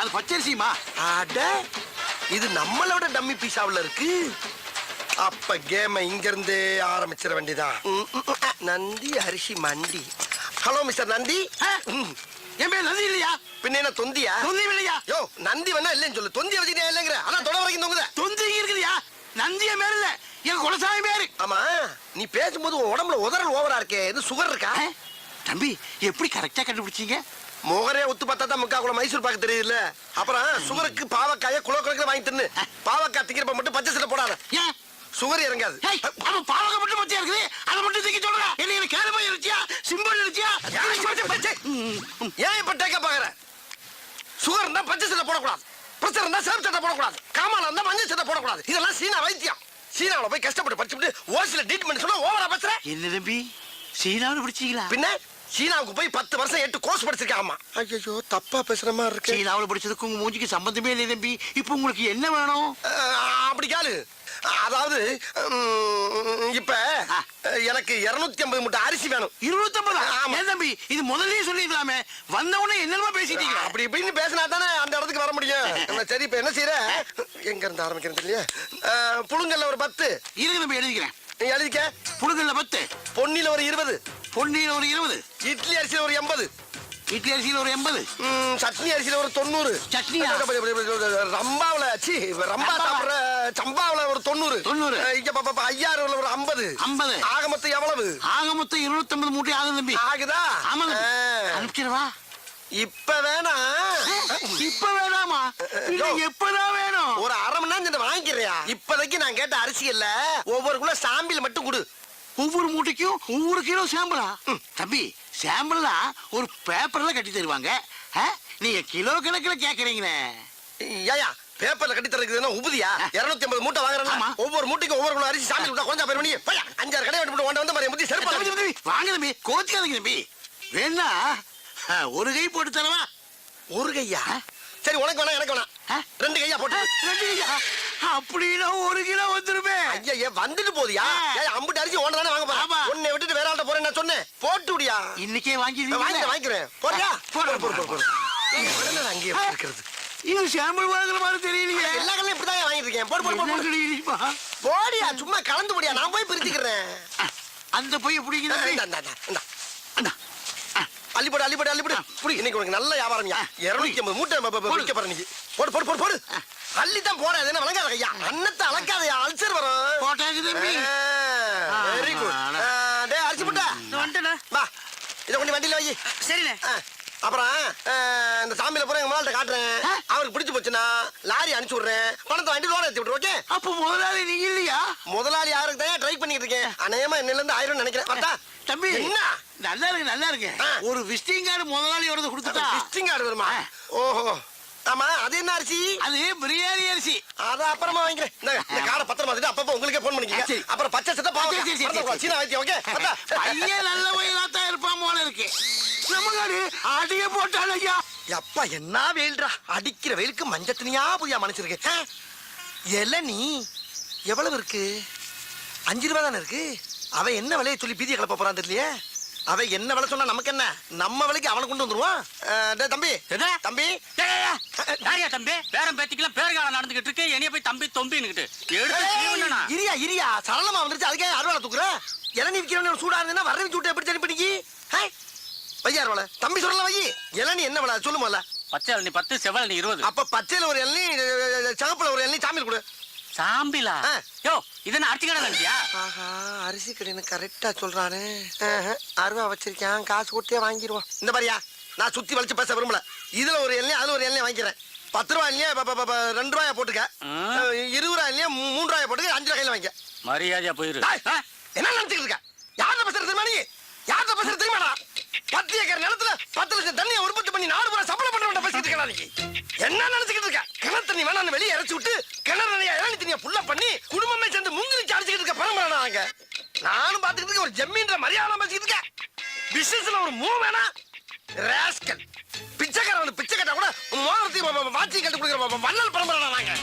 அது பச்சரிசிமா. அட இது நம்மளோட டம்மி பீஸாவுல இருக்கு. அப்ப கேம இங்க இருந்தே ஆரம்பிச்சிட வேண்டியதான். நந்தி அரிசி மண்டி. Hello mister Nandi. என் பேர் நந்தி இல்லையா? பின்ன என்ன தொந்தியா? தொந்தி இல்லையா? யோ நந்தி வேணா இல்லன்னு சொல்லு. தொந்திய வச்சுக்கிட்டே இல்லங்கிற. அதான் தொட வரைக்கும் தொங்குத. தொந்தி இருக்குதுயா. நந்திய பேர் இல்ல, என் குலசாமி பேரு. ஆமா நீ பேசும்போது உன் உடம்புல உதறல் ஓவரா இருக்கே. இது சுகர் இருக்கா? தம்பி எப்படி கரெக்டா கண்டுபிடிச்சீங்க? முகரே ஒத்து பார்த்தா தான் முக்கா கூட மைசூர் பாக்கு தெரியுதுல்ல. அப்புறம் சுகருக்கு பாவக்காய குலோ குலக்கு வாங்கி தின்னு. பாவக்காய் திங்கிறப்ப மட்டும் பச்சை சட்டை போடாத. ஏன் சுகர் இறங்காது. பாவக்காய் மட்டும் பச்சையா இருக்குது, அதை மட்டும் தூக்கி சொல்றா. என்ன கேளுமா இருச்சியா, சிம்பிள் இருச்சியா? ஏன் இப்ப டேக்க பாக்குற? சுகர் இருந்தா பச்சை சட்டை போடக்கூடாது, பிரஷர் இருந்தா சிவப்பு சட்டை போடக்கூடாது, காமால இருந்தா மஞ்சள் சட்டை போடக்கூடாது. இதெல்லாம் சீனா வைத்தியம். சீனாவுல போய் கஷ்டப்பட்டு படிச்சுட்டு ஓசில ட்ரீட்மெண்ட் சொன்னா ஓவரா பேசுற. என்ன தம்பி சீனாவில் படிச்சீங்களா? பின்ன சீனாவுக்கு போய் 10 வருஷம் 8 கோர்ஸ் படிச்சிருக்கேன். ஆமா. ஐயோ தப்பா பேசுற மாதிரி இருக்கு. சீனாவில் படிச்சதுக்கு உங்க மூஞ்சிக்கு சம்பந்தமே இல்லை தம்பி. இப்போ உங்களுக்கு என்ன வேணும்? அப்படி கேளு. அதாவது இப்ப எனக்கு 250 மூட்டை அரிசி வேணும். 250? ஏன் தம்பி இது முதல்லயே சொல்லிடலாமே. வந்தவொடனே என்னமா பேசிட்டீங்க? அப்படி இப்படின்னு பேசினா தானே அந்த இடத்துக்கு வர முடியும். சரி இப்ப என்ன செய்யற? எங்க இருந்து ஆரம்பிக்கிறது இல்லையா? புழுங்கல்ல ஒரு 10 இருக்கு தம்பி, எழுதிக்கிறேன். நீ எழுதிக்க. புழுங்கல்ல 10, பொன்னில ஒரு 20, பொன்னியில ஒரு 20, இட்லி அரிசியில ஒரு 80, இட்லி அரிசியில ஒரு 80, சட்னி அரிசியில ஒரு 90, சட்னியா? ரம்பாவுல ரம்பா சாப்பிடுற சம்பாவுல ஒரு 90, 90, இங்க 5000 ஒரு 50. ஆக மொத்தம் எவ்வளவு? ஆக மொத்தம் 250 மூட்டை ஆகும் தம்பி. ஆகுதா? ஆமாங்க. அனுப்பிச்சிடவா? இப்ப வேணா. இப்ப வேணாமா? எப்பதான் வேணும்? ஒரு அரை மணி நேரம் வாங்கிக்கிறியா? இப்போதைக்கு நான் கேட்ட அரிசி இல்ல, ஒவ்வொரு கிலோ சாம்பிள் மட்டும் கொடு. ஒவ்வொரு மூட்டைக்கும் ஒவ்வொரு கிலோ சாம்பிளா? தம்பி சாம்பிள்னா ஒரு பேப்பர்ல கட்டி தருவாங்க, நீங்க கிலோ கணக்கில் கேக்குறீங்களே. ஏயா பேப்பர்ல கட்டி தருக்குதுன்னா உபதியா? 250 மூட்டை வாங்குறேன். ஒவ்வொரு மூட்டைக்கும் ஒவ்வொரு கிலோ அரிசி சாம்பிள் கொடுத்தா கொஞ்சம் பேர் பண்ணி 5-6 கடை வெட்டி போட்டு வந்து மாதிரி முத்தி செருப்பு வாங்க தம்பி. கோச்சிக்காதீங்க தம்பி. வேணா ஒரு கை போட்டு தரவா? ஒரு கையா? சரி உனக்கு வேணா எனக்கு வேணா 2 கையா போட்டு. 2 கையா? அப்படின்னா 1 கிலோ வந்துருமே. ஐயா வந்துட்டு போதியா? அம்புட்டு அரிசி ஒண்ணு தானே வாங்க போறா. உன்னை விட்டுட்டு வேற ஆள்கிட்ட போறேன் நான் சொன்னேன். போட்டு விடியா? இன்னைக்கே வாங்கிக்கிறேன். போறியா? போடு. அங்கே இருக்கிறது இது சாம்பிள் வாங்குற மாதிரி தெரியலையே. எல்லா கல்லும் இப்படிதான் வாங்கிட்டு இருக்கேன். போடு. போடியா சும்மா கலந்து போடியா. நான் போய் பிரிச்சுக்கிறேன். அந்த போய் பிடிக்குது. அள்ளிப்படு. இன்னைக்கு உனக்கு நல்ல வியாபாரம்யா. 250 மூட்டை விற்க போற நீ. போடு. அள்ளித்தான் போற. அது என்ன வழங்காத ஐயா. அன்னத்தை அளக்காதயா, அல்சர் வரும். போட்டாங்க தம்பி. Very good. டேய் அரிசி போட்டா வந்துட்டேனா? வா இதை கொண்டு வண்டியில வை. சரிண்ணே. அப்புறம் இந்த சாமியில போற எங்க முதலாளிட்ட காட்டுறேன். அவருக்கு பிடிச்சு போச்சுன்னா லாரி அனுப்பிச்சு விடுறேன். பணத்தை வாங்கி லோன் எடுத்து விட்டுரு. ஓகே? அப்ப முதலாளி நீங்க இல்லையா? முதலாளி யாருக்கு தான் ட்ரை பண்ணிட்டு இருக்கேன். அநேகமா என்னல இருந்து 1000 நினைக்கிறேன். பார்த்தா தம்பி என்ன நல்லா இருக்கு. ஒரு விசிட்டிங் கார்டு முதலாளி வரது கொடுத்துட்டா. விசிட்டிங் கார்டு வருமா? ஓஹோ. ஆமா அது என்ன அரிசி? அது பிரியாணி அரிசி. அத அப்புறமா வாங்கிக்கிறேன். இந்த கார்டை பத்திரமா வச்சுட்டு அப்பப்போ உங்களுக்கே போன் பண்ணிக்கங்க. அப்புறம் பச்சை சட்டை பாவம் சீனா வைத்தியம். ஓகே? பையன் நல்ல வயலாத்தான் இருப்பான் போல இருக்கு. நமக்காரு அடிய போட்டாள் ஐயா. அப்பா என்ன வெயில்டா. அடிக்கிற வெயிலுக்கு மஞ்சள் தனியா புதியா மனுச்சிருக்கு. இளநீ எவ்வளவு இருக்கு? 5 ரூபா தானே இருக்கு. அவ என்ன விலையை சொல்லி பீதியை கிளப்ப போறான் தெரியலையே. அவ என்ன விலை சொன்னா நமக்கு என்ன? நம்ம விலைக்கு அவனை கொண்டு வந்துருவான். தம்பி தம்பி தம்பி பேரம் பேத்திக்கலாம் பேர்காலம் நடந்துகிட்டு இருக்கு. என்னைய போய் தம்பி தொம்பின்னுகிட்டு இரியா சரளமா வந்துருச்சு. அதுக்கே அறுவாலை தூக்குற. இளநீ விற்கிறவன சூடா இருந்ததுன்னா வரவி சூட்டை எப்படி சரி பண்ணிக்கி? வையா அறுவாலை தம்பி சொல்லலாம். வை இளநீ என்ன விலை சொல்லுமால? பச்சை இளநீ 10, செவ்வளநீ 20. அப்ப பச்சையில ஒரு இளநீ, சிவப்புல ஒரு இளநீ சாமியில் கொடு. சாம்பிலா? யோ இது அரிசி கடை தானியா? ஆஹா அரிசி கடைன்னு கரெக்டா சொல்றானே. அருவா வச்சிருக்கேன். காசு கொடுத்தே வாங்கிடுவோம். இந்த மாதிரியா நான் சுத்தி வலிச்சு பேச விரும்பல. இதுல ஒரு எண்ணெய் அதுல ஒரு எண்ணெய் வாங்கிக்கிறேன். 10 ரூபாய் இல்லையா 2 ரூபாயா போட்டுக்க. 20 ரூபாய் இல்லையா 3 ரூபாயா போட்டுக்க. 5 ரூபாயில வாங்கிக்க. மரியாதையா போயிரு. என்ன நினைச்சுட்டு இருக்க? யார்கிட்ட பேசுறது தெரியுமா? நீ யார்கிட்ட பேசுறது தெரியுமாடா? 10 ஏக்கர் நிலத்துல 10 லட்சம் தண்ணியை உற்பத்தி பண்ணி 4 ரூபாய் சம்பளம் பண்ண பேசிட்டு இருக்கா? நீ என்ன நினைச்சுக்கிட்டு இருக்க? கிணறு தண்ணி வேணான்னு வெளியே இறச்சி விட்டு கிணறு நிறைய இளநீ தண்ணியை புள்ள பண்ணி குடும்பமே சேர்ந்து முங்கிரிச்சு அடிச்சுக்கிட்டு இருக்க பரம்பரை நாங்க. நானும் பாத்துக்கிட்டு இருக்க. ஒரு ஜம்மீன்ற மரியாதை பேசிக்கிட்டு இருக்க. பிசினஸ்ல ஒரு மூவ் வேணா ராஸ்கல். பிச்சைக்கார வந்து பிச்சை கட்டா கூட மோதிரத்தையும் வாட்சி கட்டு கொடுக்குற வள்ளல் பரம்பரை நாங்க.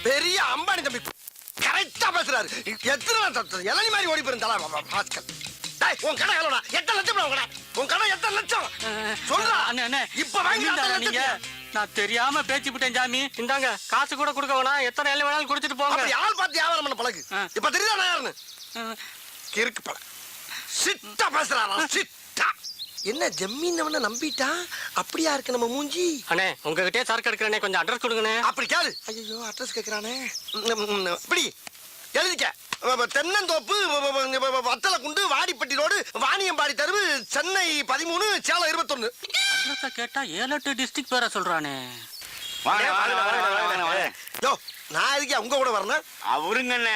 பெரிய அம்பானி தம்பி கரெக்டா பேசுறாரு. எத்தனை இளநீ மாதிரி ஓடி போயிருந்தா ராஸ்கல். உன் கடை எவ்வளோடா? 8 லட்சம். உன் கடை 8 லட்சம் சொல்றா. இப்ப வாங்கி நீங்க நான் தெரியாம பேச்சு விட்டேன் சாமி. இந்தாங்க காசு கூட கொடுக்க வேணாம், எத்தனை எல்லாம் வேணாலும் குடிச்சிட்டு போங்க. அப்படி ஆள் பார்த்து வியாபாரம் பண்ண பழகு. இப்ப தெரியுதா நான் யாருன்னு? கிறுக்கு பழ சிட்டா பேசுறாரா சிட்டா. என்ன ஜம்மீன் நம்பிட்டா? அப்படியா இருக்கு நம்ம மூஞ்சி? அண்ணே உங்ககிட்டயே சரக்கு எடுக்கிறேனே, கொஞ்சம் அட்ரஸ் கொடுங்கண்ணே. அப்படி கேளு. ஐயோ அட்ரஸ் கேக்குறானே. இப்படி எழுதிக்க. தென்னந்தோப்பு, வத்தல குண்டு, வாடிப்பட்டி ரோடு, வாணியம்பாடி தெருவு, சென்னை 13, சேலம் 21. அட்ரஸ கேட்டா 7-8 டிஸ்ட்ரிக்ட் பேரை சொல்றானே. யோ நான் எதுக்கு உங்க கூட வரணும்? அவருங்கண்ணே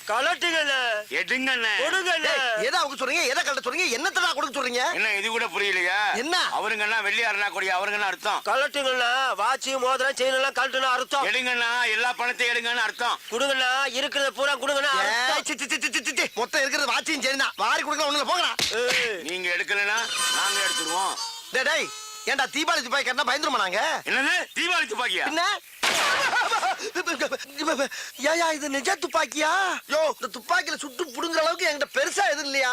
கலட்டுங்கண்ணே, எடுங்கண்ணே கொடுங்கண்ணே. எதை அவங்க சொல்றீங்க, எதை கலட்ட சொல்றீங்க, என்னத்தடா கொடுக்க சொல்றீங்க? என்ன இது கூட புரியலையா? என்ன அவருங்கண்ணா வெள்ளியாருனா கொடி அவருங்கண்ணா அர்த்தம். கலட்டுங்கண்ணா, வாட்சி மோதிரம் செயின் எல்லாம் கழட்டுனா அர்த்தம். எடுங்கண்ணா எல்லா பணத்தையும் எடுங்கன்னு அர்த்தம். குடுங்கண்ணா, இருக்கிறத பூரா குடுங்கண்ணா. ஏய், C, C, C, C, C, C. மொத்தம் இருக்கிறது வாட்சியும் சரிதான். வாரி கொடுக்கலாம் ஒண்ணுல போங்கடா. நீங்க எடுக்கலனா நாங்க எடுத்துருவோம். டேய் ஏன்டா தீபாவளி துப்பாக்கி கட்டினா பயந்துருமா நாங்க? என்னது தீபாவளி துப்பாக்கியா? என்ன ஏயா இது நிஜ துப்பாக்கியா? யோ இந்த துப்பாக்கியில சுட்டு புடுங்குற அளவுக்கு என்கிட்ட பெருசா எதுவும் இல்லையா?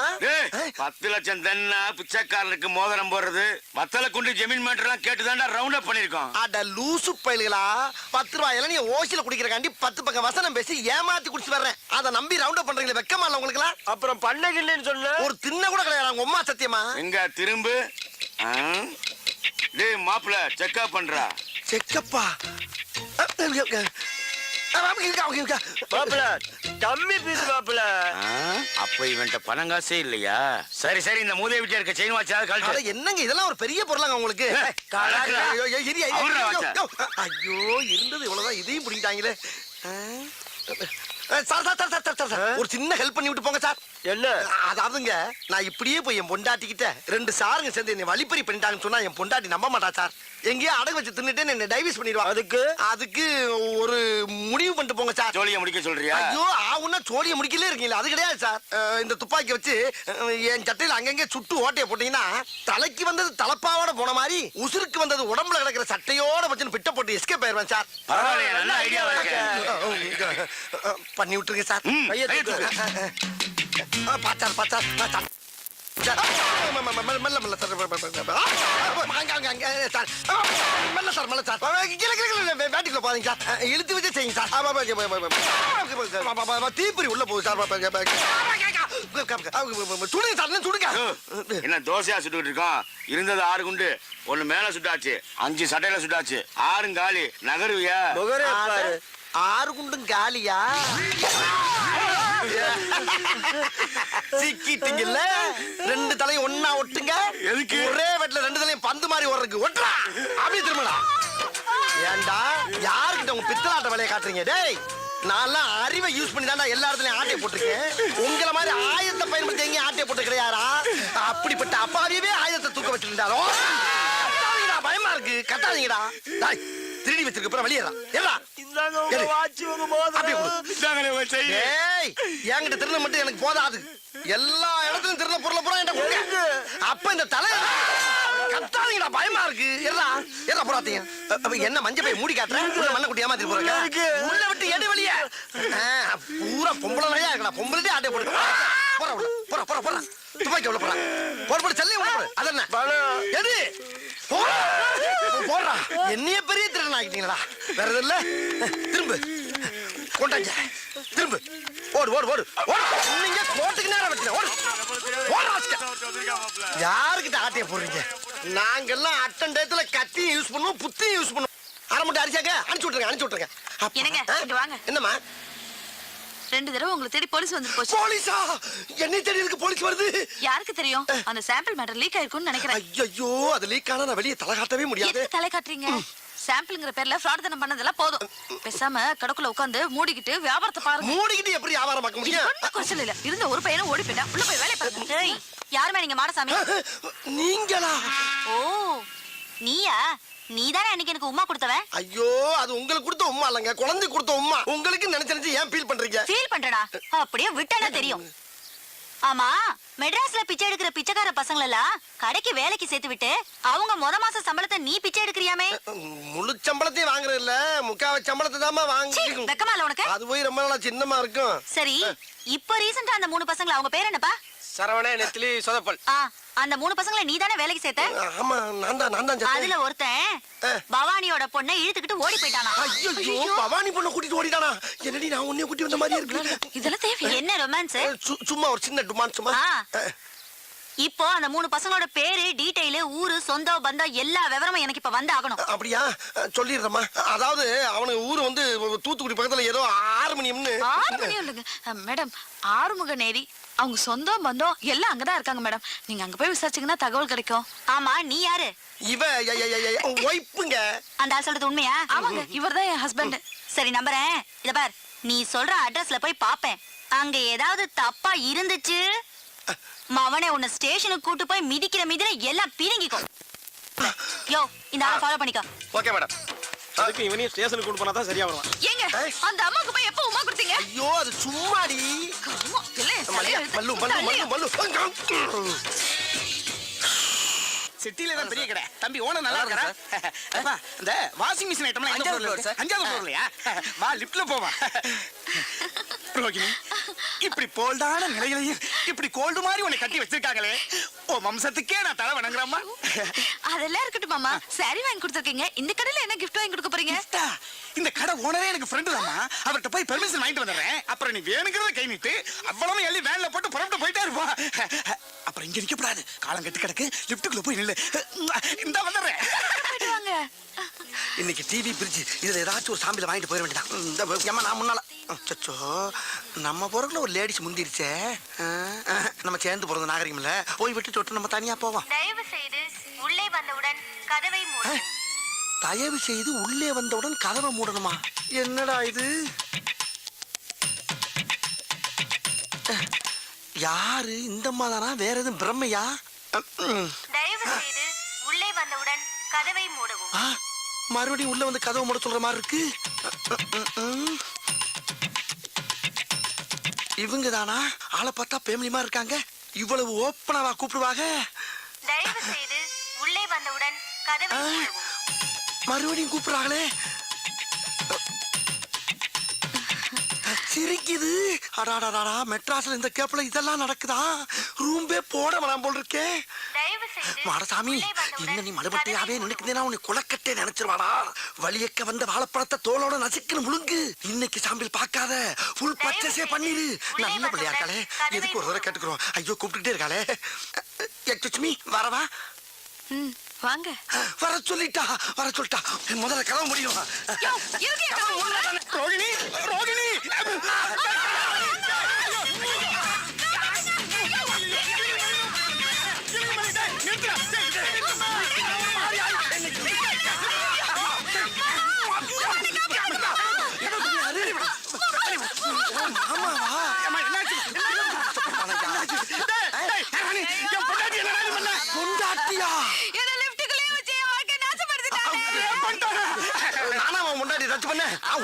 10 லட்சம் தன்னா பிச்சைக்காரனுக்கு மோதிரம் போடுறது வத்தல குண்டு ஜமீன் மேட்டர்லாம் கேட்டுதான்டா ரவுண்ட் அப் பண்ணிருக்கோம். அட லூசு பயல்களா, 10 ரூபாய் இளநீ ஓசில குடிக்கிறக்காண்டி 10 பக்கம் வசனம் பேசி ஏமாத்தி குடிச்சு வர்றேன். அதை நம்பி ரவுண்ட் அப் பண்றீங்களே, வெக்கமா இல்ல உங்களுக்கு எல்லாம்? அப்புறம் பண்ணகில்லைன்னு சொன்ன ஒரு தின்ன கூட கிடையாது உங்க அம்மா சத்தியமா. எங்க திரும்பு. டேய் மாப்ள செக்அப் பண்றா. செக்கப்பா மாப்பிள கம்மி பீஸ் மாப்பிள. அப்ப இவன்ட்ட பணம் காசே இல்லையா? சரி சரி இந்த மூதே வீட்டுல இருக்க செயின் வாட்சாவது கழட்டு. என்னங்க இதெல்லாம் ஒரு பெரிய பொருளாங்க உங்களுக்கு? ஐயோ இருந்தது இவ்வளவுதான், இதையும் பிடிக்கிட்டாங்களே. சார் ஒரு சின்ன ஹெல்ப் பண்ணி விட்டு போங்க சார். என்ன? அதாவதுங்க நான் இப்படியே போய் என் பொண்டாட்டிக்கிட்ட 2 சாருங்க சேர்ந்து என்னை வழிப்பறி பண்ணிட்டாங்கன்னு சொன்னா என் பொண்டாட்டி நம்ப மாட்டா சார். எங்கேயோ அடகு வச்சு தின்னுட்டு என்ன டைவர்ஸ் பண்ணிடுவா. அதுக்கு ஒரு முடிவு பண்ணிட்டு போங்க சார். ஜோலியை முடிக்க சொல்றியா? ஐயோ ஆவுன்னா சோழியை முடிக்கலே இருக்கீங்களா? அது கிடையாது சார். இந்த துப்பாக்கி வச்சு என் சட்டையில அங்கங்க சுட்டு ஓட்டையை போட்டீங்கன்னா தலைக்கு வந்தது தலப்பாவோட போன மாதிரி உசுருக்கு வந்தது உடம்புல கிடக்கிற சட்டையோட வச்சு பிட்ட போட்டு எஸ்கேப் ஆயிருவேன் சார். பரவாயில்லையே, நல்ல ஐடியாவா இருக்கு. பண்ணி விட்டுருங்க சார். கையை தூக்கு. பாச்சார் பாச்சார் பாச்சார். மெல்ல மெல்ல சார். மெல்ல சார் மெல்ல சார். வேட்டிக்குள்ள போறீங்க சார். இழுத்து வச்சு செய்யுங்க சார். தீப்பொறி உள்ள போகுது சார். சுடுங்க சார், சுடுங்க. என்ன தோசையா சுட்டுக்கிட்டு இருக்கோம்? இருந்தது 6 குண்டு, 1 மேல சுட்டாச்சு, 5 சட்டையில சுட்டாச்சு, 6 காலி. நகருவியா? 6 குண்டும் காலியா? சிக்கிட்டீங்கல்ல, 2 தலையும் ஒண்ணா ஒட்டுங்க. எதுக்கு? ஒரே வெட்ல 2 தலையும் பந்து மாதிரி ஓடுறதுக்கு. ஒட்டுறா அப்படியே திரும்படா. ஏண்டா யாருக்கிட்ட உங்க பித்தலாட்ட வேலையை காட்டுறீங்க? டேய் நான்லாம் அறிவை யூஸ் பண்ணி தான்டா எல்லா இடத்துலயும் ஆட்டையை போட்டிருக்கேன். உங்களை மாதிரி ஆயுதத்தை பயன்படுத்தி எங்கேயும் ஆட்டையை போட்டு கிடையாரா? அப்படிப்பட்ட அப்பாவியவே ஆயுதத்தை தூக்க வச்சிருந்தாரோ. கட்டாதீங்கடா, பயமா இருக்கு. கட்டாதீங்கடா. திருடி வச்சிருக்க அப்புறம் வெளியேறா. எல்லாம் என்கிட்ட திருட மட்டும் எனக்கு போதாது. எல்லா இடத்துலயும் திருட பொருளை பூரா என்கிட்ட கொடுங்க. அப்ப இந்த தலை கத்தாதீங்கடா, பயமா இருக்கு. எறா போறாதீங்க. என்ன மஞ்ச பை மூடி காட்டுறேன், மண்ணை குட்டி ஏமாத்தி போறேன். உள்ள விட்டு எடு வெளியே. பூரா பொம்பளையா இருக்கா? பொம்பளை ஆட்டை போட்டு போற போற போற போற துப்பாக்கி உள்ள போற போட செல்ல உள்ள போற. அது என்ன எது போடுறா? என்னைய பெரிய திருடன் ஆகிட்டீங்களா? வேற எதுவும் இல்ல. திரும்ப கொண்டாங்க. திரும்ப ஓடு ஓடு ஓடு ஓடு. நீங்க கோட்டுக்கு நேரம் வச்சுங்க. ஓடு ஓடு. யாருக்கிட்ட ஆட்டைய போடுறீங்க? நாங்கெல்லாம் அட்டன் டயத்துல கத்தியும் யூஸ் பண்ணுவோம், புத்தியும் யூஸ் பண்ணுவோம். அரை மட்டும் அடிச்சாங்க. அனுப்பிச்சு விட்டுருங்க, அனுப்பிச்சு விட்டுருங்க. என்னங்க இங்க வாங்க. என்னம்மா? 2 தடவை உங்களை தேடி போலீஸ் வந்து போச்சு. போலீஸா? என்னை தேடி இருக்கு போலீஸ் வருது? யாருக்கு தெரியும்? அந்த சாம்பிள் மேட்டர் லீக் ஆயிருக்கும்னு நினைக்கிறேன். ஐயோ அது லீக் ஆனா நான் வெளியே தலை காட்டவே முடியாது. எதுக்கு தலை காட்டுறீங்க? சாம்பிள்ங்கற பேர்ல ஃப்ராட் தனம் பண்ணதெல்லாம் போதும். பேசாம கடக்குள்ள உட்கார்ந்து மூடிக்கிட்டு வியாபாரத்தை பாருங்க. மூடிக்கிட்டு எப்படி வியாபாரம் பார்க்க முடியும்? ஒண்ணும் குறைச்சல் இல்ல. இருந்த ஒரு பையனை ஓடி போயிட்டா. உள்ள போய் வேலைய பாருங்க. டேய் யாருமே நீங்க மாடசாமி? நீங்களா? ஓ நீயா? நீதானே அன்னைக்கு எனக்கு உம்மா கொடுத்தவன். ஐயோ அது உங்களுக்கு கொடுத்த உம்மா இல்லங்க, குழந்தை கொடுத்த உம்மா. உங்களுக்கு நினைச்சு ஏன் ஃபீல் பண்றீங்க? ஃபீல் பண்றடா, அப்படியே விட்டனா தெரியும். ஆமா மெட்ராஸ்ல பிச்சை எடுக்கிற பிச்சைக்கார பசங்கள எல்லாம் கடைக்கு வேலைக்கு சேர்த்து விட்டு அவங்க மாச சம்பளத்தை நீ பிச்சை எடுக்கிறியாமே? முழு சம்பளத்தையும் வாங்குறது இல்ல, முக்காவ சம்பளத்தை தான் வாங்க. வெக்கமா இல்ல உனக்கு? அது போய் ரொம்ப நாளா சின்னமா இருக்கும். சரி இப்போ ரீசன்ட்டா அந்த 3 பசங்கள அவங்க பேர் என்னப்பா? சரவண நெத்திலி சொதப்பல். அந்த 3 பசங்களை நீ தானே வேலைக்கு சேர்த்த? ஆமா நான் தான் அதுல ஒருத்தன் பவானியோட பொண்ணை இழுத்துக்கிட்டு ஓடி போயிட்டானா. ஐயோ பவானி பொண்ணை கூட்டிட்டு ஓடிட்டானா? என்னடி நான் உன்னைய கூட்டி வந்த மாதிரியே இருக்கு. இதெல்லாம் தேவை என்ன ரொமான்ஸ்? சும்மா ஒரு சின்ன டுமான் சும்மா. இப்போ அந்த 3 பசங்களோட பேரு, டீடைல், ஊரு, சொந்தம், பந்தம் எல்லா விவரமும் எனக்கு இப்ப வந்து ஆகணும். அப்படியா? சொல்லிடுறேம்மா. அதாவது அவனுக்கு ஊரு வந்து தூத்துக்குடி பக்கத்துல ஏதோ ஆறுமணியம்னு. ஆறுமணியம் இல்லைங்க மேடம், ஆறுமுக நேரி. அவங்க சொந்தம் பந்தம் எல்லாம் அங்கதான் இருக்காங்க மேடம். நீங்க அங்க போய் விசாரிச்சீங்கன்னா தகவல் கிடைக்கும். ஆமா நீ யாரு? இவ ஒய்ப்புங்க. அந்த ஆள் சொல்றது உண்மையா? ஆமாங்க, இவர்தான் என் ஹஸ்பண்ட். சரி நம்புறேன். இத பார், நீ சொல்ற அட்ரஸ்ல போய் பாப்பேன். அங்க ஏதாவது தப்பா இருந்துச்சு மவனே உன்னை ஸ்டேஷனுக்கு கூட்டு போய் மிதிக்கிற மிதிர எல்லாம் பிரிங்கிக்கும். யோ இந்த ஆளை ஃபாலோ பண்ணிக்கோ. Okay madam. அதுக்கு இவனையும் ஸ்டேஷனுக்கு கூட்டு போனா தான் சரியா வருவான். ஏங்க அந்த அம்மாக்கு போய் எப்ப உமா கொடுத்தீங்க? ஐயோ அது சும்மாடி. மல்லு மல்லு மல்லு மல்லு. சிட்டில தான் பெரிய கடை. தம்பி ஓனர் நல்லா இருக்கா? அப்பா இந்த வாஷிங் மிஷின் ஐட்டம்லாம் எங்க ஃப்ளோர்ல இருக்கு? 5வது ஃப்ளோர்லயா? வா லிஃப்ட்ல போவா. ரோகிணி இப்படி போல்டான நிலையிலையும் இப்படி கோல்டு மாதிரி உன்னை கட்டி வச்சிருக்காங்களே, ஓ வம்சத்துக்கே நான் தலை வணங்குறேம்மா. அதெல்லாம் இருக்கட்டும் மாமா, சாரி வாங்கி கொடுத்துருக்கீங்க. இந்த கடையில என்ன கிஃப்ட் வாங்கி கொடுக்க போறீங்க? இந்த கடை ஓனரே எனக்கு ஃப்ரெண்டு தாம்மா. அவர்கிட்ட போய் பெர்மிஷன் வாங்கிட்டு வந்துடுறேன். அப்புறம் நீ வேணுங்கிறத கை நீட்டு அவ்வளவு எள்ளி வேன்ல போட்டு புறப்பட்டு போயிட்டே இருப்பா. அப்புறம் இங்க நிக்கப்படாது, காலம் கட்டு கிடக்கு. லிஃப்ட்டுக்குள்ள போய் நில்லு. இந்த வந்துடுறேன். இன்னைக்கு டிவி பிரிட்ஜ் இதுல ஏதாச்சும் ஒரு சாம்பில வாங்கிட்டு போயிட வேண்டியதான். இந்த ஏமா நான் முன்னால சச்சோ நம்ம போறதுல ஒரு லேடிஸ் முந்திருச்சே. நம்ம சேர்ந்து போறது நாகரிகம் இல்ல. போய் விட்டு தொட்டு நம்ம தனியா போவோம். தயவு செய்து உள்ளே வந்தவுடன் கதவை மூடு. தயவு செய்து உள்ளே வந்தவுடன் கதவை மூடணுமா? என்னடா இது? யாரு இந்த மாதானா? வேற எதுவும் பிரம்மையா? தயவு செய்து உள்ளே வந்தவுடன் கதவை மூடவும். மறுபடியும் உள்ள வந்து கதவை மூட சொல்ற மாதிரி இருக்கு. இவங்க தானா? ஆளை பார்த்தா பேமிலிமா இருக்காங்க. இவ்வளவு ஓப்பனாவா கூப்பிடுவாங்க? தயவு செய்து உள்ளே வந்தவுடன் கதவை மூடவும். மறுபடியும் கூப்பிடுறாங்களே. சிரிக்குது. அடாடாடா மெட்ராஸ்ல இந்த கேப்ல இதெல்லாம் நடக்குதா? ரூம்பே போட வேணாம் போல் இருக்கே. தயவு செய்து மாடசாமி இன்னும் நீ மடுபட்டையாவே நினைக்கிறேன்னா உன்னை குளக்கட்டே நினைச்சிருவாடா. வலியக்க வந்த வாழைப்பழத்தை தோலோட நசுக்குன்னு முழுங்கு. இன்னைக்கு சாம்பிள் பார்க்காத, ஃபுல் பர்ச்சேஸே பண்ணிரு. நல்ல பிள்ளையா இருக்காளே, எதுக்கு ஒரு தடவை கேட்டுக்கிறோம். ஐயோ கூப்பிட்டுட்டே இருக்காளே. எக்ஸ்கியூஸ் வரவா? வாங்க. வர சொல்லிட்டா. முதல்ல கதவு முடியும். ரோகிணி ரோகிணி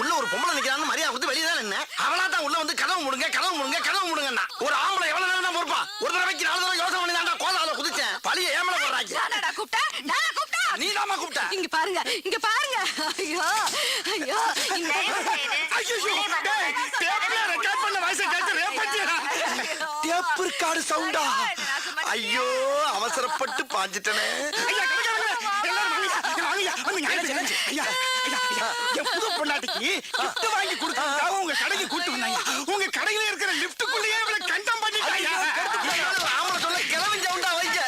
உள்ள ஒரு பொம்பளை நிக்கிறான்னு மரியாதை கொடுத்து வெளியே தான் நின்ன. அவளா தான் உள்ள வந்து கதவு முடுங்க. ஒரு ஆம்பளை எவ்வளவு நேரம் தான் பொறுப்பா? ஒரு தடவைக்கு 4 தடவை யோசனை பண்ணி தான் கோதால குதிச்சேன். பழிய ஏமல போடுறாங்க. நீ தாமா கூப்பிட்ட. இங்க பாருங்க. ஐயோ ரெக்கார்ட் பண்ண வாய்ஸ் கேட்டு ரேப் பண்ணியா? டேப் ரெக்கார்ட் சவுண்டா? ஐயோ அவசரப்பட்டு பாஞ்சிட்டனே. புது பொண்டாட்டிக்கு gift வாங்கி கொடுத்ததுக்காக உங்க கடைக்கு கூட்டு வந்தாங்க. உங்க கடையில இருக்கிற லிஃப்ட்டுக்குள்ளேயே இவளை கண்டம் பண்ணிட்டாங்க. ஆமா சொல்ல கிளம்பி சவுண்டா வைக்க.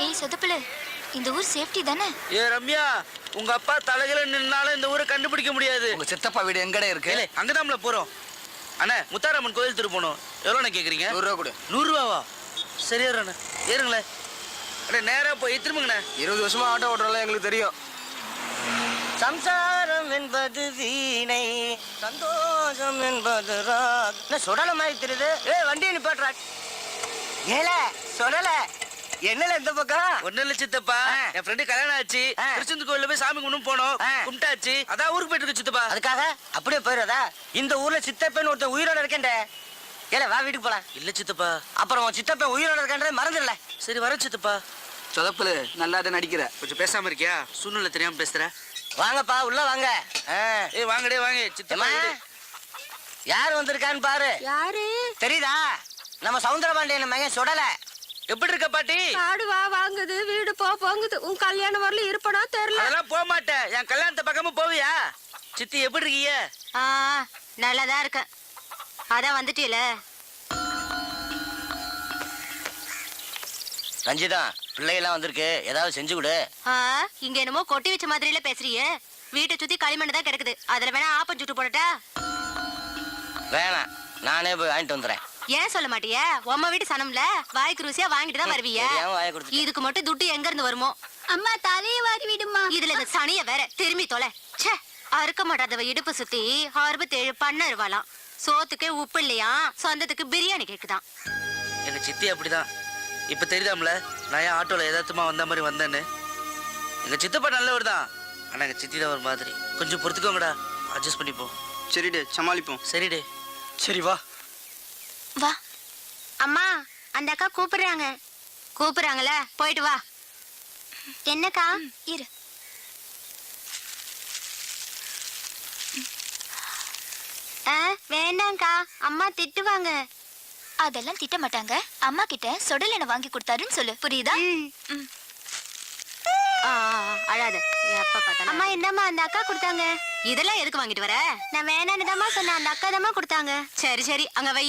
ஏய் சொதப்பல, இந்த ஊர் சேஃப்டி தானே? ஏ ரம்யா, உங்க அப்பா தலைகளை நின்னாலும் இந்த ஊரை கண்டுபிடிக்க முடியாது. உங்க சித்தப்பா வீடு எங்கடா இருக்கு? அங்கதான்ல போறோம். அண்ணா முத்தாரம்மன் கோயில் திரு போனோம். எவ்வளோண்ணே கேக்குறீங்க? 100 ரூபா கொடு. 100 ரூபாவா? சரியா அண்ணா, ஏறுங்களேன். அண்ணா நேரா போய் திரும்புங்கண்ணே. 20 வருஷமா ஆட்டோ ஓட்டுறலாம் எங்களுக்கு தெரியும். சம்சாரம் என்பது வீணை, சந்தோஷம் என்பது ராக். சுடல மாதிரி தெரியுது. வண்டியை நிப்பாட்டுறா. ஏல சொல்லல என்னல இந்த பக்கம்? ஒண்ணு இல்ல சித்தப்பா, என் ஃப்ரெண்டு கல்யாணம் ஆச்சு. திருச்செந்தூர் கோயில்ல போய் சாமி கும்பிட்டு போனோம். கும்பிட்டாச்சு, அதான் ஊருக்கு போயிட்டு இருக்கு சித்தப்பா. அதுக்காக அப்படியே போயிடாதா? இந்த ஊர்ல சித்தப்பன் ஒருத்தன் உயிரோட இருக்கேன்டே. ஏல வா வீட்டுக்கு போலாம். இல்ல சித்தப்பா, அப்புறம் உன் சித்தப்பன் உயிரோட இருக்கேன்றதை மறந்துடல. சரி வர சித்தப்பா. சொதப்பலு நல்லா தான் நடிக்கிற. கொஞ்சம் பேசாம இருக்கியா? சூழ்நிலை தெரியாம பேசுற. வாங்கப்பா உள்ள வாங்க. வாங்கடே வாங்க சித்தப்பா. யார் வந்திருக்கான்னு பாரு. யாரு? தெரியுதா? நம்ம சவுந்தரபாண்டியன் மகன் சுடல. எப்படி இருக்க பாட்டி? ஆடு வா வாங்குது, வீடு போங்குது. உன் கல்யாணம் வரல இருப்பனா தெரியல. அதெல்லாம் போக மாட்டேன். என் கல்யாணத்து பக்கமும் போவியா? சித்தி எப்படி இருக்கீங்க? நல்லாதான் இருக்க. அதான் வந்துட்டீல. ரஞ்சிதா, பிள்ளைகள்லாம் வந்திருக்கு, ஏதாவது செஞ்சு கொடு. இங்க என்னமோ கொட்டி வச்ச மாதிரில பேசுறியே. வீட்டை சுத்தி களிமண் தான் கிடக்குது. அதுல வேணா ஆப்பம் சுட்டு போடட்டா? வேணாம், நானே போய் வாங்கிட்டு வந்துடுறேன். ஏன் சொல்ல மாட்டிய? உம்ம வீட்டு சனம்ல வாய்க்கு ருசியா வாங்கிட்டு தான் வருவிய. தெரியாம வாயை கொடுத்துட்டேன். இதுக்கு மட்டும் துட்டு எங்க இருந்து வருமோ? அம்மா தலையை வாரி விடுமா. இதுல இந்த சனிய வேற திரும்பி தொலை. ச்சே, அறுக்க மாட்டாதவ இடுப்பு சுத்தி 67 பண்ண இருவாளாம். சோத்துக்கே உப்பு இல்லையா, சொந்தத்துக்கு பிரியாணி கேக்குதான். எங்க சித்தி அப்படிதான். இப்ப தெரியுதாம்ல நான் ஏன் ஆட்டோல எதார்த்தமா வந்த மாதிரி வந்தேன்னு. எங்க சித்தப்பா நல்லவர் தான், ஆனா எங்க சித்தி தான் ஒரு மாதிரி. கொஞ்சம் பொறுத்துக்கோங்கடா, அட்ஜஸ்ட் பண்ணிப்போம். சரிடே சமாளிப்போம். சரிடே. சரி வா. வா. அம்மா, அந்த அக்கா கூப்பிடுறாங்க. கூப்பிடுறாங்கல்ல, போயிட்டு வா. என்னக்கா? இரு. வேண்டாம்க்கா, அம்மா திட்டுவாங்க. அதெல்லாம் திட்ட மாட்டாங்க. அம்மா கிட்ட சொடல் என்ன வாங்கி கொடுத்தாருன்னு சொல்லு, புரியுதா? அழாத. எப்ப பார்த்தாலும். அம்மா என்னம்மா அந்த அக்கா கொடுத்தாங்க. இதெல்லாம் எதுக்கு வாங்கிட்டு வர? நான் வேணான்னு தாம்மா சொன்னேன். அந்த அக்கா தாம்மா கொடுத்தாங்க. சரி சரி, அங்க வை.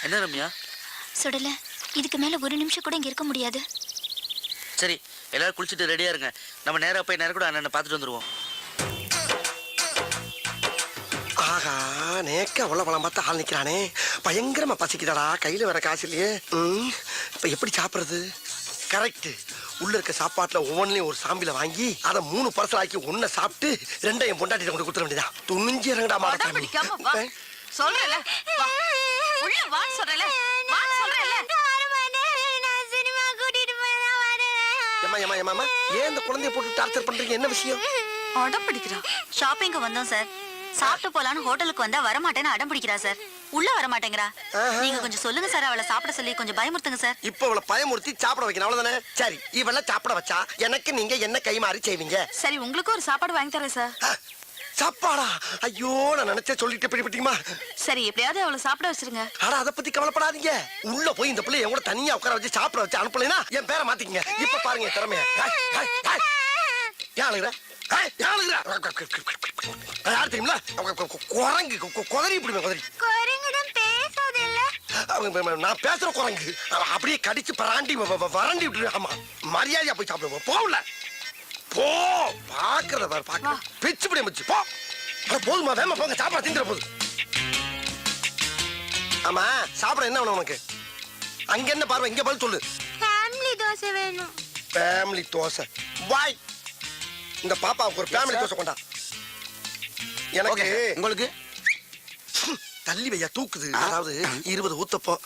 என்ன ரம்யா? சொடல, இதுக்கு மேல ஒரு நிமிஷம் கூட இங்க இருக்க முடியாது. சரி, எல்லாரும் குளிச்சுட்டு ரெடியா இருங்க. நம்ம நேரா போய் நேரம் கூட அண்ணனை பார்த்துட்டு வந்துருவோம். ஆகா, நேக்க அவ்வளவு பழம் பார்த்து ஆள் நிக்கிறானே. பயங்கரமா பசிக்குதாடா, கையில வர காசு இல்லையே. இப்ப எப்படி சாப்பிடுறது? கரெக்ட். உள்ள இருக்க சாப்பாட்டுல ஒவ்வொன்றையும் ஒரு சாம்பில வாங்கி அதை 3 பர்சல் ஆக்கி ஒன்ன சாப்பிட்டு 2 என் பொண்டாட்டி கொண்டு கொடுத்துட வேண்டியதான். துணிஞ்சு இறங்கடா மாட்டாமி. சொல்றல உள்ள வா சொல்றல வா சொல்றல. ஏமா ஏமா ஏமா ஏன் இந்த குழந்தைய போட்டு டார்ச்சர் பண்றீங்க? என்ன விஷயம்? அடம் பிடிக்கிறா. ஷாப்பிங்க்கு வந்தோம் சார். சாப்பிட்டு போலான்னு ஹோட்டலுக்கு வந்தா வரமாட்டேன்னு அடம் பிடிக்கிறா சார். உள்ள வர மாட்டேங்கிறா. நீங்க கொஞ்சம் சொல்லுங்க சார், அவளை சாப்பிட சொல்லி கொஞ்சம் பயமுறுத்துங்க சார். இப்ப அவளை பயமுறுத்தி சாப்பிட வைக்கணும், அவ்வளவுதானே? சரி, இவள சாப்பிட வச்சா எனக்கு நீங்க என்ன கை மாறி செய்வீங்க? சரி, உங்களுக்கு ஒரு சாப்பாடு வாங்கி தரேன் சார். சாப்பாடா? ஐயோ, நான் நினைச்சே சொல்லிட்டு பிடிப்பீமா. சரி, எப்படியாவது அவளை சாப்பிட வச்சிருங்க. ஆனா அதை பத்தி கவலைப்படாதீங்க. உள்ள போய் இந்த பிள்ளை என் கூட தனியா உட்கார வச்சு சாப்பிட வச்சு அனுப்பலைன்னா என் பேரை மாத்திக்கங்க. இப்ப பாருங்க திறமைய. யாருங்கிற யார் தெரியுமில? குரங்கு குதறி பிடிமே, குதறி. நான் பேசுற குரங்கு அப்படியே கடிச்சு பராண்டி வறண்டி விட்டு. ஆமா, மரியாதையா போய் சாப்பிடுவோம். போகல போ, பாக்குறத பாரு, பாக்க பிச்சு பிடி மிச்சு போ. போதுமா, வேமா போங்க, சாப்பாடு திங்கிற போது. ஆமா, சாப்பிட என்ன வேணும் உனக்கு? அங்க என்ன பார்வை, இங்க பதில் சொல்லு. ஃபேமிலி தோசை வேணும். ஃபேமிலி தோசை வாய். இந்த பாப்பாவுக்கு ஒரு ஃபேமிலி தோசை கொண்டா. எனக்கு உங்களுக்கு தள்ளி வையா தூக்குது. அதாவது 20 ஊத்தப்பம்,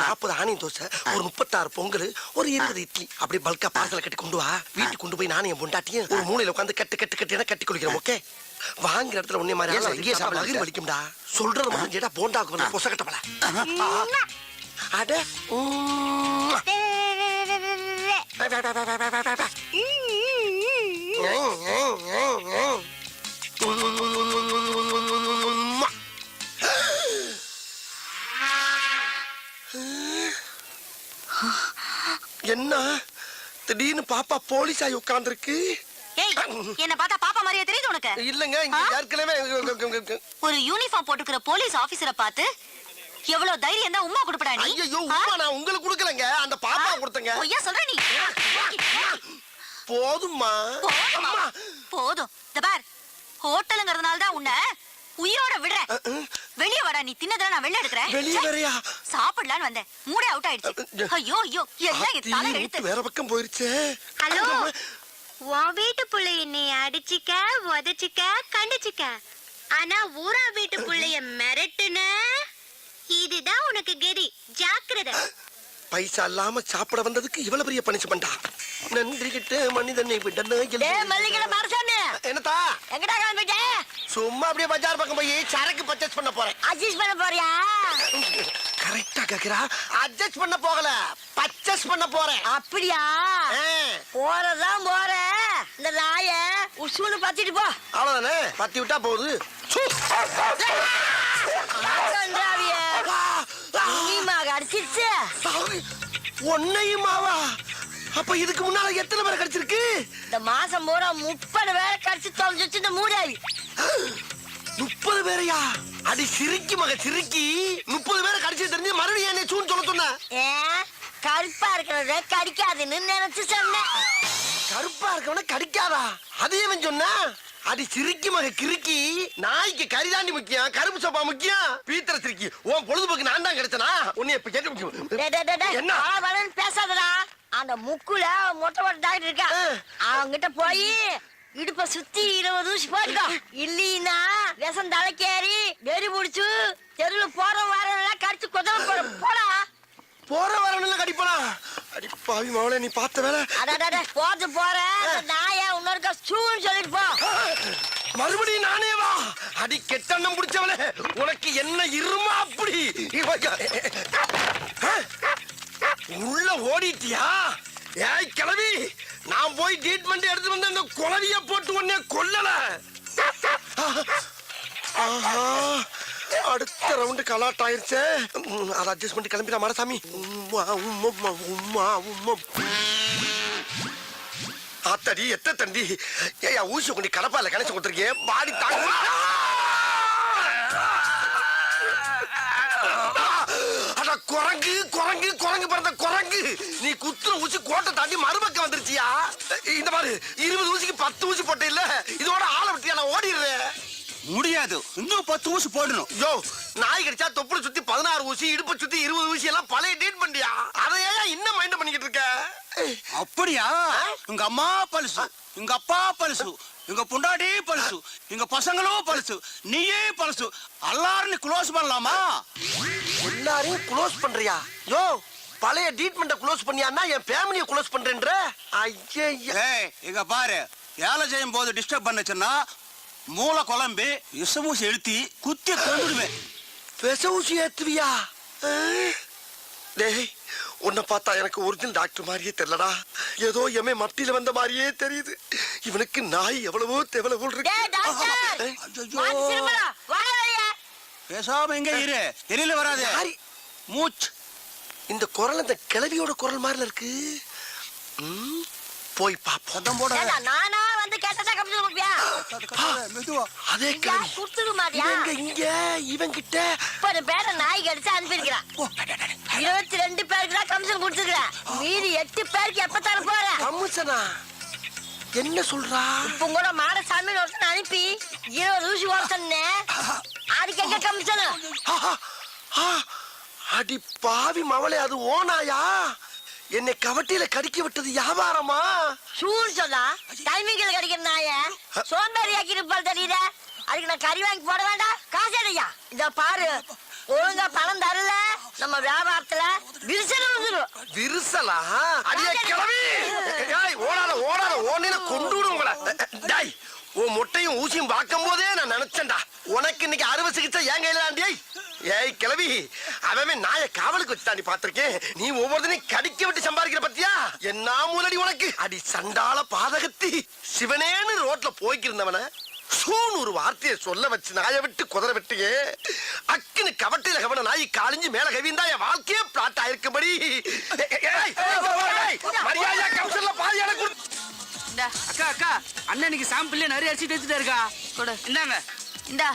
40 ஆனியன் தோசை, ஒரு 36 பொங்கல், ஒரு 20 இட்லி, அப்படி பல்கா பார்சல கட்டி கொண்டு வா. வீட்டுக்கு கொண்டு போய் நானும் என் பொண்டாட்டியும் ஒரு மூலையில உட்காந்து கட்டு கட்டு கட்டி கட்டி குளிக்கிறோம். ஓகே? வாங்குற இடத்துல உன்னை மாதிரி இங்கே சாப்பிட வலிக்கும்டா. சொல்றது மட்டும் கேட்டா போண்டாக்கு வந்து பொச கட்டப்பல. அட என்ன திடீர்னு பாப்பா போலீஸ் ஆகி உட்கார்ந்துருக்கு? என்ன பார்த்தா பாப்பா மாதிரியே தெரியுது உனக்கு? இல்லங்க, இங்க ஏற்கனவே ஒரு யூனிஃபார்ம் போட்டுக்கிற போலீஸ் ஆபீசரை பார்த்து எவ்வளவு தைரியம் தான் உம்மா கொடுப்படா நீ? ஐயோ, உம்மா நான் உங்களுக்கு கொடுக்கலங்க, அந்த பாப்பா கொடுத்தங்க. ஐயா சொல்ற நீ. போதும்மா. போதும். இந்த பார், ஹோட்டலுங்கிறதுனால தான் உன்னை உயிரோட விடுறேன். வெளிய வாடா, நீ தின்னதெல்லாம் நான் வெளிய எடுக்கிறேன். வெளிய வரையா? சாப்பிடலான்னு வந்தேன், மூடே அவுட் ஆயிடுச்சு. ஐயோ ஐயோ, என்ன என் தலை எழுத்து. வேற பக்கம் போயிருச்சு. ஹலோ, உன் வீட்டு புள்ளைய நீ அடிச்சிக்க, உதச்சிக்க, கண்டிச்சிக்க. ஆனா ஊரா வீட்டு புள்ளைய மிரட்டுன, இதுதான் உனக்கு கெதி. ஜாக்கிரதை. பைசா இல்லாம சாப்பிட வந்ததுக்கு இவ்வளவு பெரிய பனிஷ்மெண்டா? நன்றி கிட்ட மனிதனை விடன. என்னதா எங்கடா கிளம்பிட்ட? சும்மா அப்படியே பஜார் பக்கம் போய் சரக்கு பர்ச்சேஸ் பண்ண போறேன். அட்ஜஸ்ட் பண்ண போறியா? கரெக்டா கேக்குறா. அட்ஜஸ்ட் பண்ண போகல, பர்ச்சேஸ் பண்ண போறேன். அப்படியா? போறதான் போற. இந்த ராய உசுன்னு பத்திட்டு போ. அவ்வளவுதானே, பத்தி விட்டா போகுது. ஒன்னையுமாவா? அப்ப இதுக்கு முன்னால எத்தனை பேரை கடிச்சிருக்கு? இந்த மாசம் பூரா 30 பேரை கடிச்சு தொலைஞ்சிச்சு இந்த மூடாவி. 30 பேரையா? அடி சிரிக்கி மக சிரிக்கி. 30 பேரை கடிச்சு தெரிஞ்சு மறுபடியும் என்ன சூன்னு சொல்ல சொன்ன? கருப்பா இருக்கிறத கடிக்காதுன்னு நினைச்சு சொன்னேன். கருப்பா இருக்கவன கடிக்காதா? அதையும் சொன்ன? அடி சிரிக்கி மக கிறுக்கி. நாய்க்கு கரிதாண்டி முக்கியம், கருப்பு சோப்பா முக்கியம். பீத்தர சிரிக்கி. உன் பொழுதுபோக்கு நான் தான் கிடைச்சனா? உன்னை இப்ப கேட்க முக்கியம். என்ன பேசாதடா. அந்த முக்குல மொட்டை மொட்டை டாக்டர் இருக்கா, அவங்கிட்ட போய் இடுப்ப சுத்தி 20 ஊசி போட்டுக்கோ. இல்லீன்னா விஷம் தலைக்கேறி வெறி முடிச்சு தெருவுல போற வாரம் கடிச்சு கொதல போடா. போற வரணும்ல கடிப்பனா? அடி பாவி மவளே, நீ பார்த்த வேலை. அடடட போட்டு போற நாயா இன்னொருக்கா சூன்னு சொல்லிட்டு போ. மறுபடியும் நானே வா? அடி கெட்டண்ணம் பிடிச்சவளே, உனக்கு என்ன இருமா அப்படி? உள்ள ஓடிட்டியா? ஏய் கிளவி, நான் போய் ட்ரீட்மெண்ட் எடுத்து வந்து அந்த குளவிய போட்டு உடனே கொல்லல. ஆஹா, அடுத்த ரவுண்டு கலாட் ஆயிருச்சே. அதை அட்ஜஸ்ட் பண்ணி கிளம்பிடா மாடசாமி. ஆத்தடி எத்த தண்டி. ஏயா ஊசி கொண்டு கடப்பால கணச்சு கொடுத்துருக்கேன். பாடி தாங்க. குரங்கு குரங்கு குரங்கு பிறந்த குரங்கு. நீ குத்துற ஊசி கோட்டை தாண்டி மறுபக்கம் வந்துருச்சியா? இந்த மாதிரி 20 ஊசிக்கு 10 ஊசி போட்ட இல்ல, இதோட ஆளை விட்டியா? நான் ஓடிடுறேன். முடியாது, இன்னும் 10 ஊசி போடணும். யோ, நாய் கடிச்சா தொப்புளை சுத்தி 16 ஊசி, இடுப்பை சுத்தி 20 ஊசி எல்லாம் பழைய டீட் பண்ணியா? அதையா இன்னும் மைண்ட் பண்ணிக்கிட்டு இருக்க? அப்படியா? உங்க அம்மா பழுசு, உங்க அப்பா பழுசு, உங்க பொண்டாட்டி பழுசு, எங்க பசங்களும் பழுசு, நீயே பழுசு. எல்லாரும் க்ளோஸ் பண்ணலாமா? எல்லாரையும் க்ளோஸ் பண்றியா? யோ, பழைய ட்ரீட்மெண்ட க்ளோஸ் பண்ணியான்னா என் ஃபேமிலியை க்ளோஸ் பண்றேன்ற? ஐயா, இங்க பாரு, வேலை செய்யும் போது டிஸ்டர்ப் பண்ணுச்சுன்னா மூளை குழம்பு விஷமூசி எழுத்தி குத்தி கொண்டுடுவேன். விச ஊசி ஏத்துவியா? டேய், உன்னை பார்த்தா எனக்கு ஒரிஜினல் டாக்டர் மாதிரியே தெரியலடா. ஏதோ எமே மத்தியில வந்த மாதிரியே தெரியுது. இவனுக்கு நாய் எவ்வளவோ தேவல போல் பேசாம எங்க இரு, எரியில வராது. மூச்சு. இந்த குரல் இந்த கிளவியோட குரல் மாதிரில இருக்கு. போய் பாப்போம். போட நானா வந்து கேட்டதா கமிஷன் கொடுப்பியா? அதே கிளவி குடுத்துடு மாட்டியா? இங்க இவன் கிட்ட 30 பேரை நாய் கடிச்சு அனுப்பியிருக்கிறான். 22 பேருக்கு தான் கமிஷன் கொடுத்துருக்கேன். மீதி 8 பேருக்கு எப்ப தர போற? கமிஷனா? என்ன சொல்றா? இப்ப கூட மாடசாமி ஒருத்தன் அனுப்பி 20 ஊசி ஓடுத்தே. அதுக்கு எங்க கமிஷன்? அடி பாவி மவளே, அது ஓனாயா? என்னை கவட்டியில கடிக்க விட்டது வியாபாரமா? சூடு சொன்னா டைமிங்ல கடிக்கிற நாய சோம்பேறி ஆக்கி இருப்பாள் தெரியுத. அதுக்கு நான் கறி வாங்கி போட வேண்டாம்? காசு இல்லையா? இத பாரு, ஒழுங்கா பணம் தரல நம்ம வியாபாரத்துல விரிசல் வந்துடும். விரிசலா? அடியே கிளவி, ஓடாத ஓடாத, ஓனில கொண்டு உங்களை. டேய், உன் முட்டையும் ஊசியும் பார்க்கும் போதே நான் நினைச்சேன்டா உனக்கு இன்னைக்கு அறுவை சிகிச்சை என் கையில தாண்டியை. ஏய் கிளவி, அவன் நாய காவலுக்கு வச்சு தாண்டி பாத்திருக்கேன். நீ ஒவ்வொருத்தனையும் கடிக்க விட்டு சம்பாதிக்கிற பத்தியா? என்ன மூலடி உனக்கு? அடி சண்டால பாதகத்தி. சிவனேன்னு ரோட்ல போய்க்கிருந்தவன சூன்னு ஒரு வார்த்தையை சொல்ல வச்சு நாயை விட்டு குதிரை விட்டியே. அக்குன்னு கவட்டையில கவன நாய் காலிஞ்சு மேல கவிந்தா என் வாழ்க்கையே பிளாட் ஆயிருக்கும்படி. மரியாதையா கவுன்சிலர்ல பாதியான அக்கா அக்கா, அண்ணனுக்கு சாம்பிள்ல நிறைய அரிசி தேய்ச்சிட்டே இருக்கா. கொடு. இந்தாங்க. இந்தா,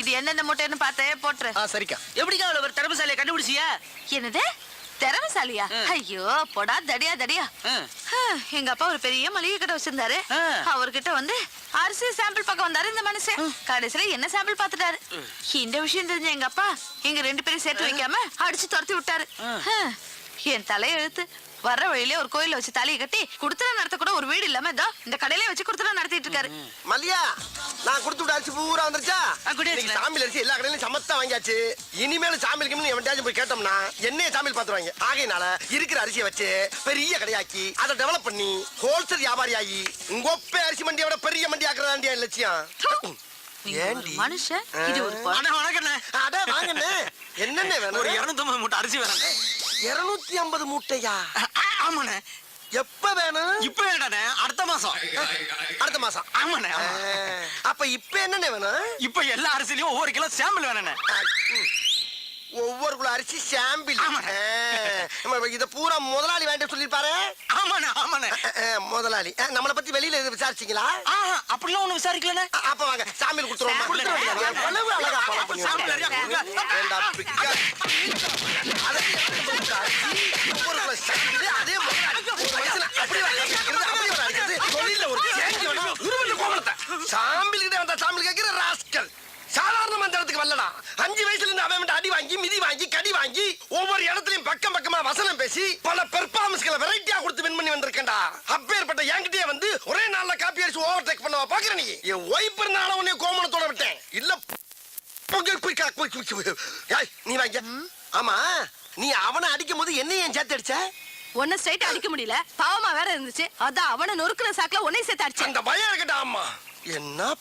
இது என்னென்ன மூட்டைன்னு பார்த்தே போட்டுரு. சரிக்கா. எப்படிக்கா அவ்வளவு ஒரு திறமைசாலியை கண்டுபிடிச்சியா? என்னது திறமைசாலியா? ஐயோ போடா தடியா தடியா. எங்க அப்பா ஒரு பெரிய மளிகை கடை வச்சிருந்தாரு. அவர்கிட்ட வந்து அரிசி சாம்பிள் பக்கம் வந்தாரு இந்த மனுஷன். கடைசியில என்ன சாம்பிள் பாத்துட்டாரு. இந்த விஷயம் தெரிஞ்ச எங்க அப்பா எங்க 2 பேரும் சேர்த்து வைக்காம அடிச்சு துரத்தி விட்டாரு. என் தலைய எழுத்து. வர்ற வழியிலே ஒரு கோயில வச்சு தலையை கட்டி குடுத்தல நடத்த கூட ஒரு வீடு இல்லாம இதோ இந்த கடையிலே வச்சு குடுத்தல நடத்திட்டு இருக்காரு. மல்லியா, நான் கொடுத்து விட்ட அரிசி பூரா வந்துருச்சா? சாமியில் அரிசி எல்லா கடையிலும் சமத்தா வாங்கியாச்சு. இனிமேல் சாமிக்கு எவன்டாச்சும் போய் கேட்டோம்னா என்னைய சாமியில் பாத்துருவாங்க. ஆகையினால இருக்கிற அரிசியை வச்சு பெரிய கடையாக்கி அதை டெவலப் பண்ணி ஹோல்சேல் வியாபாரி ஆகி உங்க ஒப்பே அரிசி மண்டியை விட பெரிய மண்டி ஆக்குறதாண்டியா லட்சியம். மனுஷன் இது ஒரு என்னென்ன வேணும்? ஒரு 250 மூட்டை அரிசி வேணும். 250 மூட்டையா? ஆமாண்ணே. எப்ப வேணும்? இப்ப வேண்டாண்ணே, அடுத்த மாசம். அடுத்த மாசம்? ஆமாண்ணே. அப்ப இப்ப என்னென்ன வேணும்? இப்ப எல்லா அரிசிலையும் ஒவ்வொரு கிலோ சாம்பிள் வேணுண்ணே. ஒவ்வொரு குள்ள அரிசி சாம்பிள் இத பூரா முதலாளி வேண்டாம் சொல்லிருப்பாரு. ஆமாண்ணே ஆமாண்ணே. முதலாளி நம்மளை பத்தி வெளியில எதுவும் விசாரிச்சீங்களா? அப்படிலாம் ஒண்ணு விசாரிக்கலண்ணே. அப்ப வாங்க சாம்பிள் கொடுத்துருவோம். எவ்வளவு அழகா follow பண்ணி சாம்பிள் நிறைய கொடுங்க. ஏண்டா, பிக்கா. ஒவ்வொரு குள்ள சாம்பிள் அதே முதலாளி. ஒரு வயசுல அப்படி அடிக்கிறது, அப்படி அடிக்கிறது. தொழில்ல ஒரு சேஞ்ச் வேணும். உருவல்ல கோமலத்தை சாம்பிள் கிட்ட வந்தா சாம்பிள் கேட்கிற ராஸ்கல். சாதாரண மந்திரத்துக்கு வரலடா. 5 வயசுல இருந்து அவன் அடி வாங்கி மிதி வாங்கி கடி வாங்கி ஒவ்வொரு இடத்துலயும் பக்கம் பக்கமா வசனம் பேசி பல பெர்ஃபார்மன்ஸ்களை வெரைட்டியா கொடுத்து வின் பண்ணி வந்திருக்கேன்டா. அப்பேற்பட்ட என்கிட்டயே வந்து ஒரே நாள்ல காப்பி அடிச்சு ஓவர்டேக் பண்ணவா பாக்குற நீ? என் ஒய்ஃப் இருந்தாலும் உன்னை கோமணத்தோட விட்டேன். இல்ல நீ வாங்க. ஆமா, நீ அவனை அடிக்கும் போது என்ன ஏன் சேர்த்து அடிச்ச? ஒன்னும் ஸ்ட்ரைட் அடிக்க முடியல, பாவமா வேற இருந்துச்சு. அதான் அவனை நொறுக்குற சாக்குல உன்னை சேர்த்து அடிச்சேன். அந்த பயம் இருக்கட்டா. அம்மா என்ன